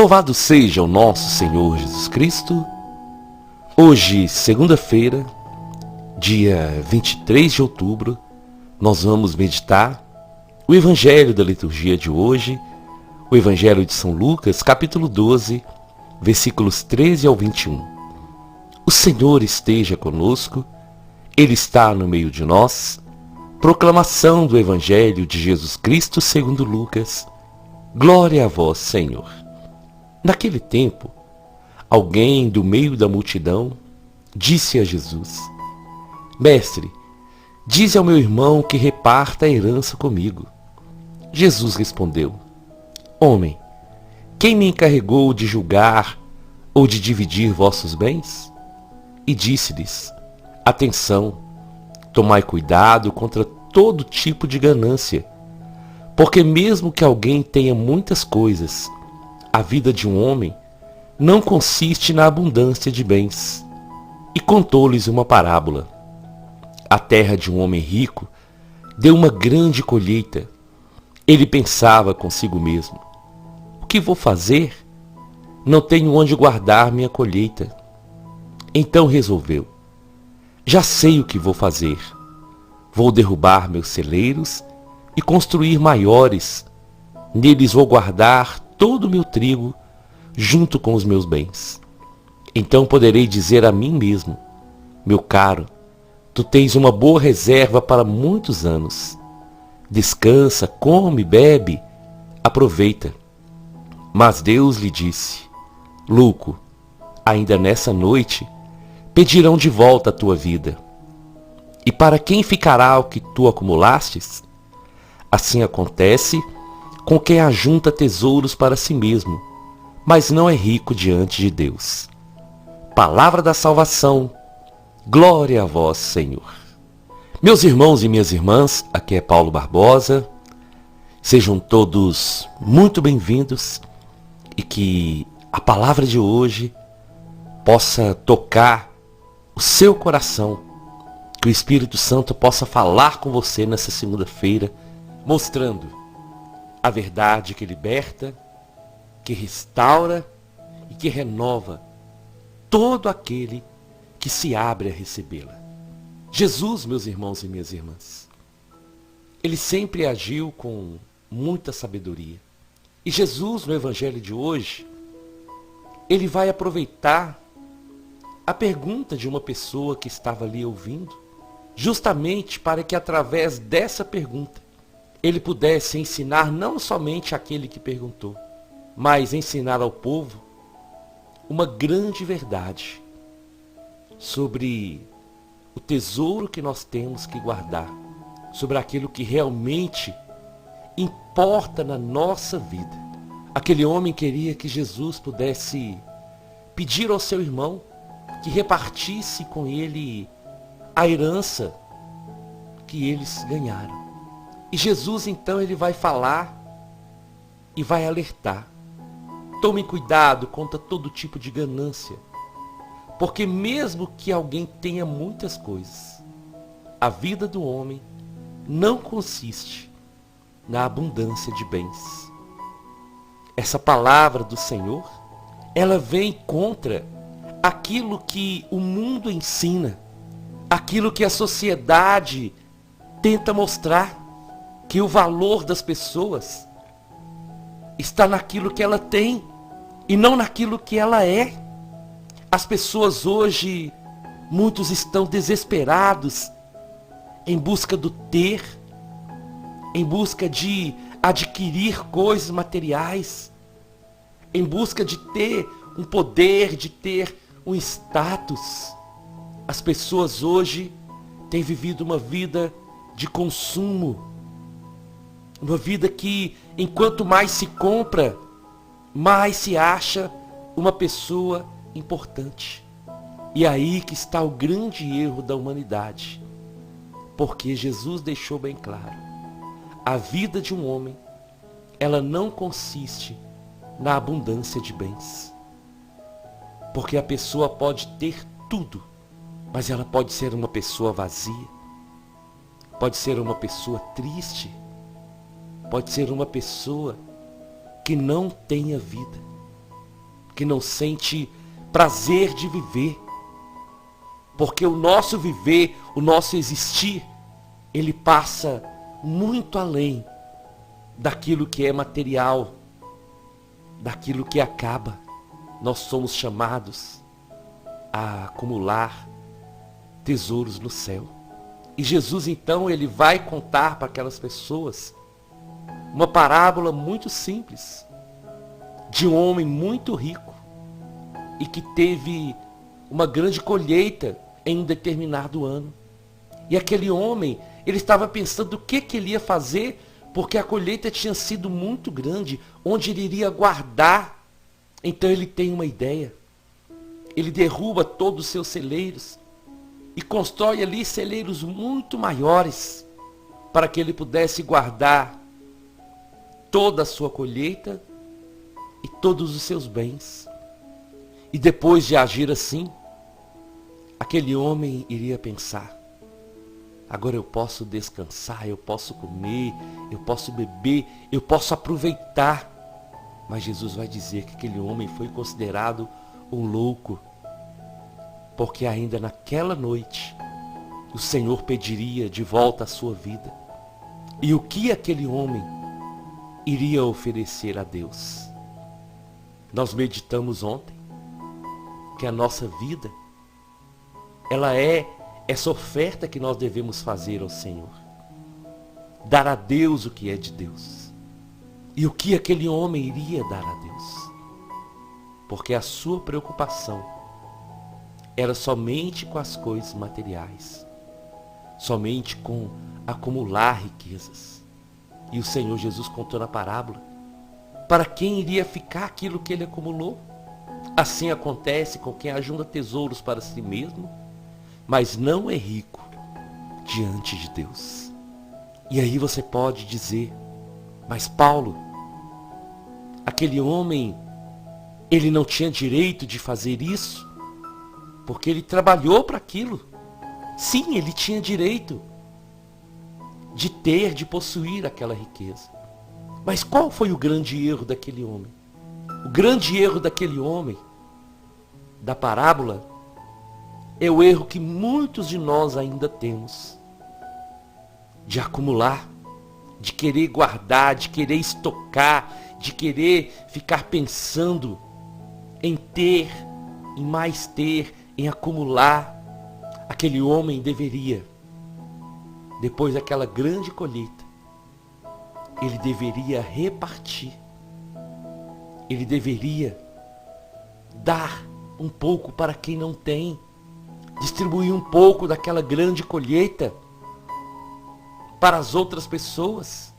Louvado seja o nosso Senhor Jesus Cristo. Hoje, segunda-feira, dia 23 de outubro, nós vamos meditar o Evangelho da liturgia de hoje, o Evangelho de São Lucas, capítulo 12, versículos 13 ao 21. O Senhor esteja conosco, Ele está no meio de nós. Proclamação do Evangelho de Jesus Cristo segundo Lucas. Glória a vós, Senhor. Naquele tempo, alguém do meio da multidão disse a Jesus: Mestre, dize ao meu irmão que reparta a herança comigo. Jesus respondeu: Homem, quem me encarregou de julgar ou de dividir vossos bens? E disse-lhes: Atenção, tomai cuidado contra todo tipo de ganância, porque mesmo que alguém tenha muitas coisas, a vida de um homem não consiste na abundância de bens. E contou-lhes uma parábola. A terra de um homem rico deu uma grande colheita. Ele pensava consigo mesmo: o que vou fazer? Não tenho onde guardar minha colheita. Então resolveu: já sei o que vou fazer. Vou derrubar meus celeiros e construir maiores. Neles vou guardar todo o meu trigo junto com os meus bens. Então poderei dizer a mim mesmo: meu caro, tu tens uma boa reserva para muitos anos. Descansa, come, bebe, aproveita. Mas Deus lhe disse: louco, ainda nessa noite pedirão de volta a tua vida. E para quem ficará o que tu acumulastes? Assim acontece com quem ajunta tesouros para si mesmo, mas não é rico diante de Deus. Palavra da salvação. Glória a vós, Senhor. Meus irmãos e minhas irmãs, aqui é Paulo Barbosa. Sejam todos muito bem-vindos e que a palavra de hoje possa tocar o seu coração, que o Espírito Santo possa falar com você nessa segunda-feira, mostrando a verdade que liberta, que restaura e que renova todo aquele que se abre a recebê-la. Jesus, meus irmãos e minhas irmãs, ele sempre agiu com muita sabedoria. E Jesus, no Evangelho de hoje, ele vai aproveitar a pergunta de uma pessoa que estava ali ouvindo, justamente para que através dessa pergunta ele pudesse ensinar não somente aquele que perguntou, mas ensinar ao povo uma grande verdade sobre o tesouro que nós temos que guardar, sobre aquilo que realmente importa na nossa vida. Aquele homem queria que Jesus pudesse pedir ao seu irmão que repartisse com ele a herança que eles ganharam. E Jesus, então, ele vai falar e vai alertar. Tomem cuidado contra todo tipo de ganância, porque mesmo que alguém tenha muitas coisas, a vida do homem não consiste na abundância de bens. Essa palavra do Senhor, ela vem contra aquilo que o mundo ensina, aquilo que a sociedade tenta mostrar, que o valor das pessoas está naquilo que ela tem e não naquilo que ela é. As pessoas hoje, muitos estão desesperados em busca do ter, em busca de adquirir coisas materiais, em busca de ter um poder, de ter um status. As pessoas hoje têm vivido uma vida de consumo, uma vida que, enquanto mais se compra, mais se acha uma pessoa importante. E aí que está o grande erro da humanidade. Porque Jesus deixou bem claro: a vida de um homem, ela não consiste na abundância de bens. Porque a pessoa pode ter tudo, mas ela pode ser uma pessoa vazia, pode ser uma pessoa triste, pode ser uma pessoa que não tenha vida. que não sente prazer de viver. Porque o nosso viver, o nosso existir, ele passa muito além daquilo que é material, daquilo que acaba. Nós somos chamados a acumular tesouros no céu. E Jesus então, ele vai contar para aquelas pessoas uma parábola muito simples de um homem muito rico e que teve uma grande colheita em um determinado ano. E aquele homem, ele estava pensando o que ele ia fazer, porque a colheita tinha sido muito grande, onde ele iria guardar. Então ele tem uma ideia. Ele derruba todos os seus celeiros e constrói ali celeiros muito maiores para que ele pudesse guardar toda a sua colheita e todos os seus bens. E depois de agir assim, aquele homem iria pensar: agora eu posso descansar, eu posso comer, eu posso beber, eu posso aproveitar. Mas Jesus vai dizer que aquele homem foi considerado um louco, porque ainda naquela noite o Senhor pediria de volta a sua vida. E o que aquele homem iria oferecer a Deus? Nós meditamos ontem que a nossa vida, ela é essa oferta que nós devemos fazer ao Senhor. Dar a Deus o que é de Deus. E o que aquele homem iria dar a Deus? Porque a sua preocupação era somente com as coisas materiais, somente com acumular riquezas. E o Senhor Jesus contou na parábola para quem iria ficar aquilo que ele acumulou. Assim acontece com quem ajunta tesouros para si mesmo, mas não é rico diante de Deus. E aí você pode dizer: mas Paulo, aquele homem, ele não tinha direito de fazer isso, porque ele trabalhou para aquilo. Sim, ele tinha direito de ter, de possuir aquela riqueza. Mas qual foi o grande erro daquele homem? O grande erro daquele homem, da parábola, é o erro que muitos de nós ainda temos. De acumular, de querer guardar, de querer estocar, de querer ficar pensando em ter, em mais ter, em acumular. Aquele homem deveria, depois daquela grande colheita, ele deveria repartir. Ele deveria dar um pouco para quem não tem, distribuir um pouco daquela grande colheita para as outras pessoas,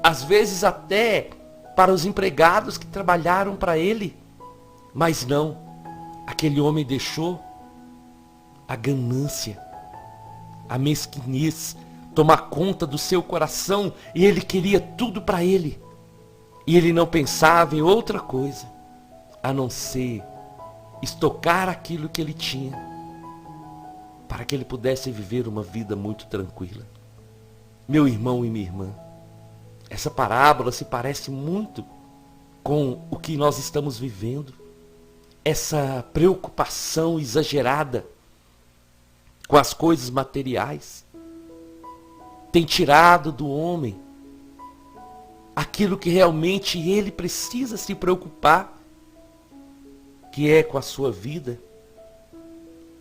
às vezes até para os empregados que trabalharam para ele. Mas não, aquele homem deixou a ganância, a mesquinhez tomar conta do seu coração, e ele queria tudo para ele. E ele não pensava em outra coisa a não ser estocar aquilo que ele tinha, para que ele pudesse viver uma vida muito tranquila. Meu irmão e minha irmã, essa parábola se parece muito com o que nós estamos vivendo. Essa preocupação exagerada com as coisas materiais tem tirado do homem aquilo que realmente ele precisa se preocupar, que é com a sua vida,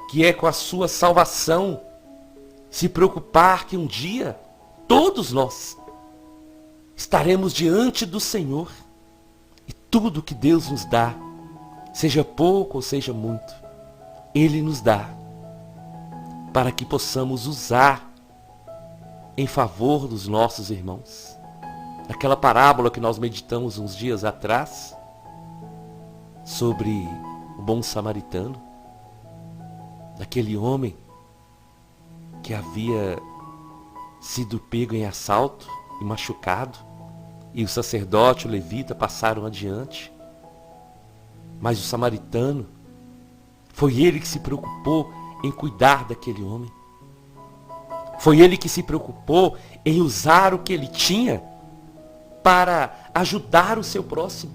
que é com a sua salvação. Se preocupar que um dia todos nós estaremos diante do Senhor, e tudo que Deus nos dá, seja pouco ou seja muito, Ele nos dá para que possamos usar em favor dos nossos irmãos. Naquela parábola que nós meditamos uns dias atrás, sobre o bom samaritano, daquele homem que havia sido pego em assalto e machucado, e o sacerdote e o levita passaram adiante. Mas o samaritano, foi ele que se preocupou em cuidar daquele homem. Foi ele que se preocupou em usar o que ele tinha para ajudar o seu próximo.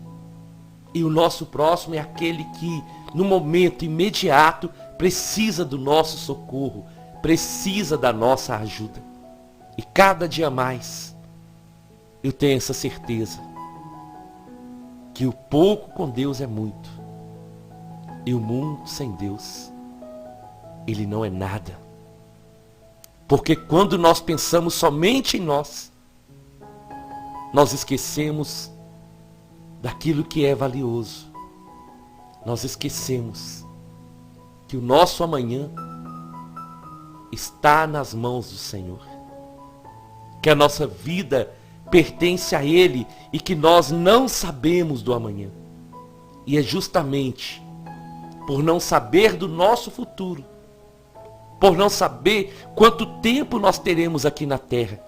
E o nosso próximo é aquele que, no momento imediato, precisa do nosso socorro, precisa da nossa ajuda. E cada dia mais, eu tenho essa certeza que o pouco com Deus é muito. E o mundo sem Deus, ele não é nada. Porque quando nós pensamos somente em nós esquecemos daquilo que é valioso. Nós esquecemos que o nosso amanhã está nas mãos do Senhor. Que a nossa vida pertence a Ele e que nós não sabemos do amanhã. E é justamente por não saber do nosso futuro, por não saber quanto tempo nós teremos aqui na terra,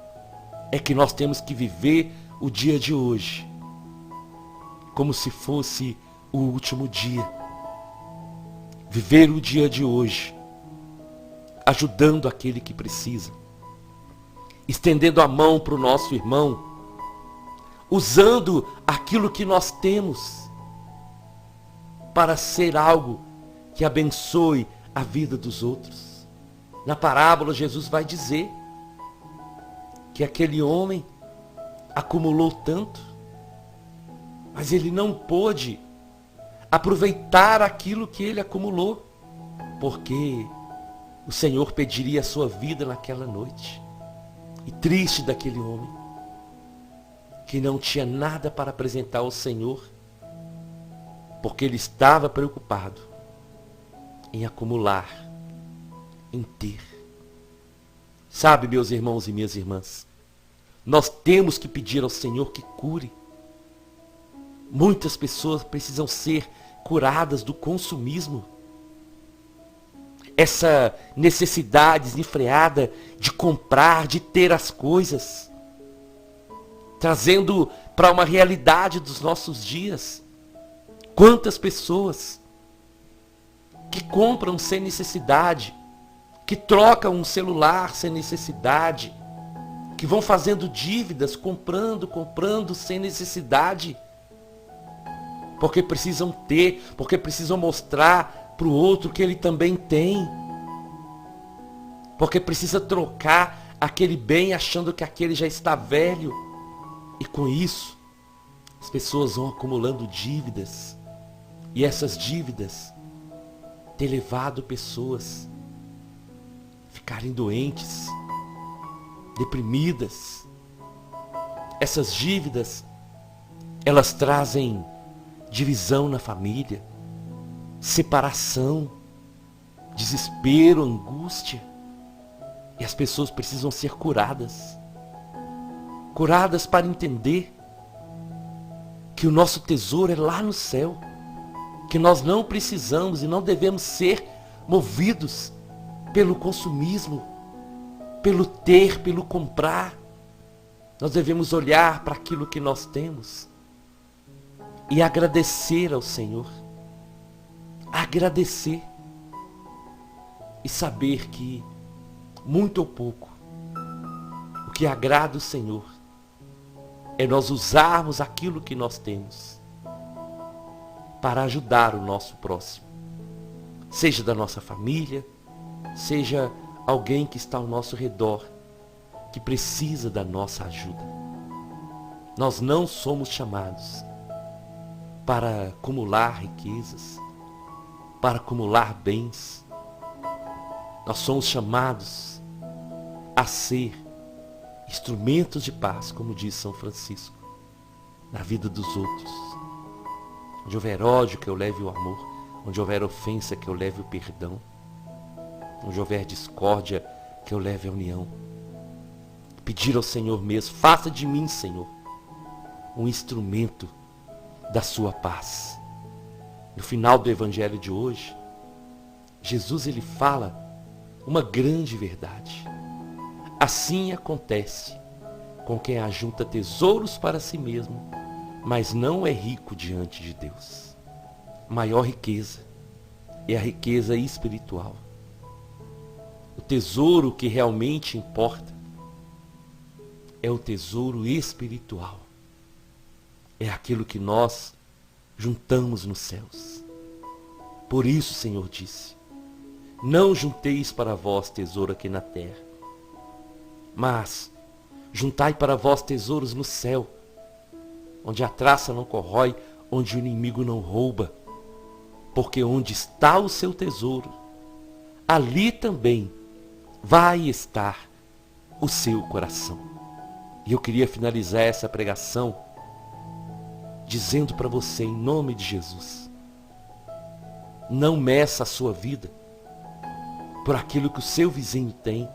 é que nós temos que viver o dia de hoje como se fosse o último dia. Viver o dia de hoje ajudando aquele que precisa, estendendo a mão para o nosso irmão, usando aquilo que nós temos para ser algo que abençoe a vida dos outros. Na parábola, Jesus vai dizer que aquele homem acumulou tanto, mas ele não pôde aproveitar aquilo que ele acumulou, porque o Senhor pediria a sua vida naquela noite. E triste daquele homem, que não tinha nada para apresentar ao Senhor, porque ele estava preocupado em acumular, em ter. Sabe, meus irmãos e minhas irmãs, nós temos que pedir ao Senhor que cure. Muitas pessoas precisam ser curadas do consumismo. Essa necessidade desenfreada de comprar, de ter as coisas, trazendo para uma realidade dos nossos dias. Quantas pessoas que compram sem necessidade, que trocam um celular sem necessidade, que vão fazendo dívidas, comprando sem necessidade, porque precisam ter, porque precisam mostrar para o outro que ele também tem, porque precisa trocar aquele bem achando que aquele já está velho. E com isso, as pessoas vão acumulando dívidas, e essas dívidas têm levado pessoas a ficarem doentes, deprimidas. Essas dívidas, elas trazem divisão na família, separação, desespero, angústia. E as pessoas precisam ser curadas. Curadas para entender que o nosso tesouro é lá no céu. Que nós não precisamos e não devemos ser movidos pelo consumismo, pelo ter, pelo comprar. Nós devemos olhar para aquilo que nós temos e agradecer ao Senhor. Agradecer e saber que, muito ou pouco, o que agrada o Senhor é nós usarmos aquilo que nós temos para ajudar o nosso próximo, seja da nossa família, seja alguém que está ao nosso redor, que precisa da nossa ajuda. Nós não somos chamados para acumular riquezas, para acumular bens. Nós somos chamados a ser instrumentos de paz, como diz São Francisco, na vida dos outros. Onde houver ódio, que eu leve o amor. Onde houver ofensa, que eu leve o perdão. Onde houver discórdia, que eu leve a união. Pedir ao Senhor mesmo, faça de mim, Senhor, um instrumento da sua paz. No final do Evangelho de hoje, Jesus ele fala uma grande verdade. Assim acontece com quem ajunta tesouros para si mesmo, mas não é rico diante de Deus. A maior riqueza é a riqueza espiritual. O tesouro que realmente importa é o tesouro espiritual. É aquilo que nós juntamos nos céus. Por isso o Senhor disse: não junteis para vós tesouro aqui na terra, mas juntai para vós tesouros no céu, onde a traça não corrói, onde o inimigo não rouba. Porque onde está o seu tesouro, ali também vai estar o seu coração. E eu queria finalizar essa pregação dizendo para você, em nome de Jesus: não meça a sua vida por aquilo que o seu vizinho tem,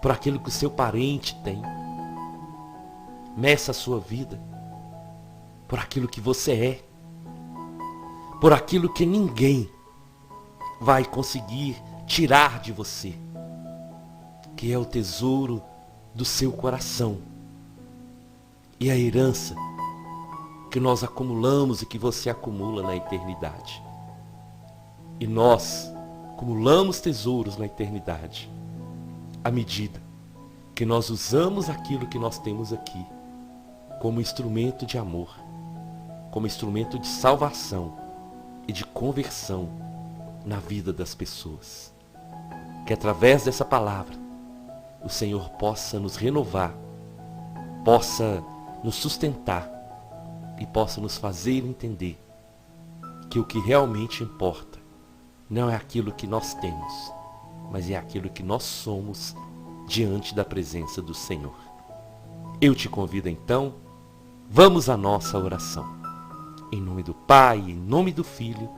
por aquilo que o seu parente tem. Meça a sua vida por aquilo que você é, por aquilo que ninguém vai conseguir tirar de você, que é o tesouro do seu coração e a herança que nós acumulamos e que você acumula na eternidade. E nós acumulamos tesouros na eternidade à medida que nós usamos aquilo que nós temos aqui como instrumento de amor, como instrumento de salvação e de conversão na vida das pessoas. Que através dessa palavra o Senhor possa nos renovar, possa nos sustentar e possa nos fazer entender que o que realmente importa não é aquilo que nós temos, mas é aquilo que nós somos diante da presença do Senhor. Eu te convido então, vamos à nossa oração. Em nome do Pai, em nome do Filho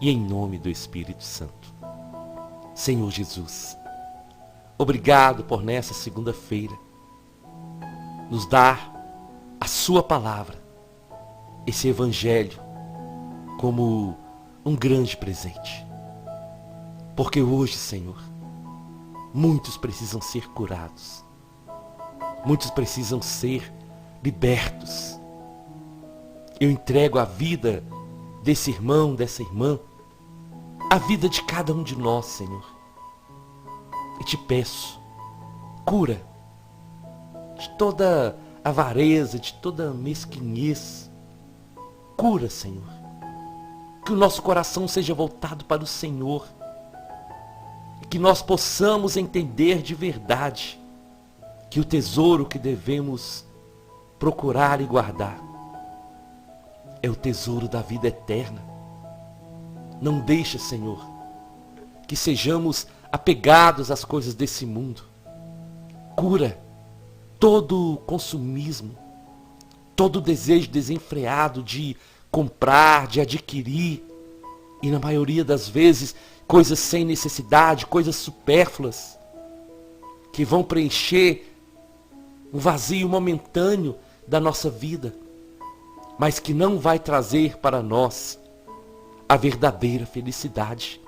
e em nome do Espírito Santo. Senhor Jesus, obrigado por nessa segunda-feira nos dar a sua palavra, esse evangelho, como um grande presente. Porque hoje, Senhor, muitos precisam ser curados, muitos precisam ser libertos. Eu entrego a vida desse irmão, dessa irmã, a vida de cada um de nós, Senhor. E te peço, cura de toda avareza, de toda mesquinhez. Cura, Senhor. Que o nosso coração seja voltado para o Senhor. E que nós possamos entender de verdade que o tesouro que devemos procurar e guardar é o tesouro da vida eterna. Não deixa, Senhor, que sejamos apegados às coisas desse mundo. Cura todo consumismo, todo desejo desenfreado de comprar, de adquirir, e na maioria das vezes coisas sem necessidade, coisas supérfluas, que vão preencher um vazio momentâneo da nossa vida, mas que não vai trazer para nós a verdadeira felicidade.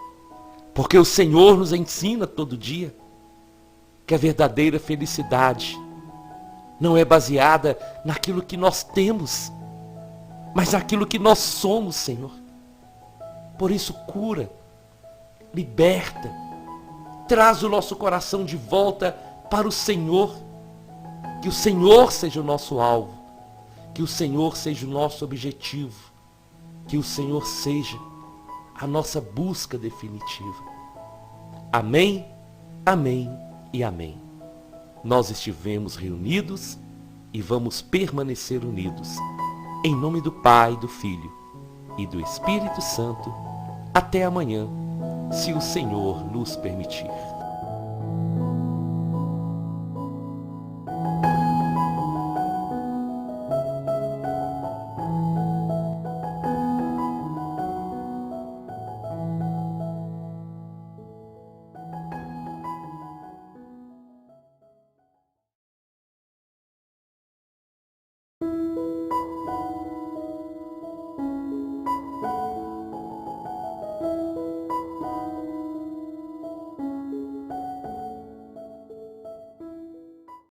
Porque o Senhor nos ensina todo dia que a verdadeira felicidade não é baseada naquilo que nós temos, mas naquilo que nós somos, Senhor. Por isso, cura, liberta, traz o nosso coração de volta para o Senhor. Que o Senhor seja o nosso alvo, que o Senhor seja o nosso objetivo, que o Senhor seja a nossa busca definitiva. Amém, amém e amém. Nós estivemos reunidos e vamos permanecer unidos. Em nome do Pai, do Filho e do Espírito Santo. Até amanhã, se o Senhor nos permitir.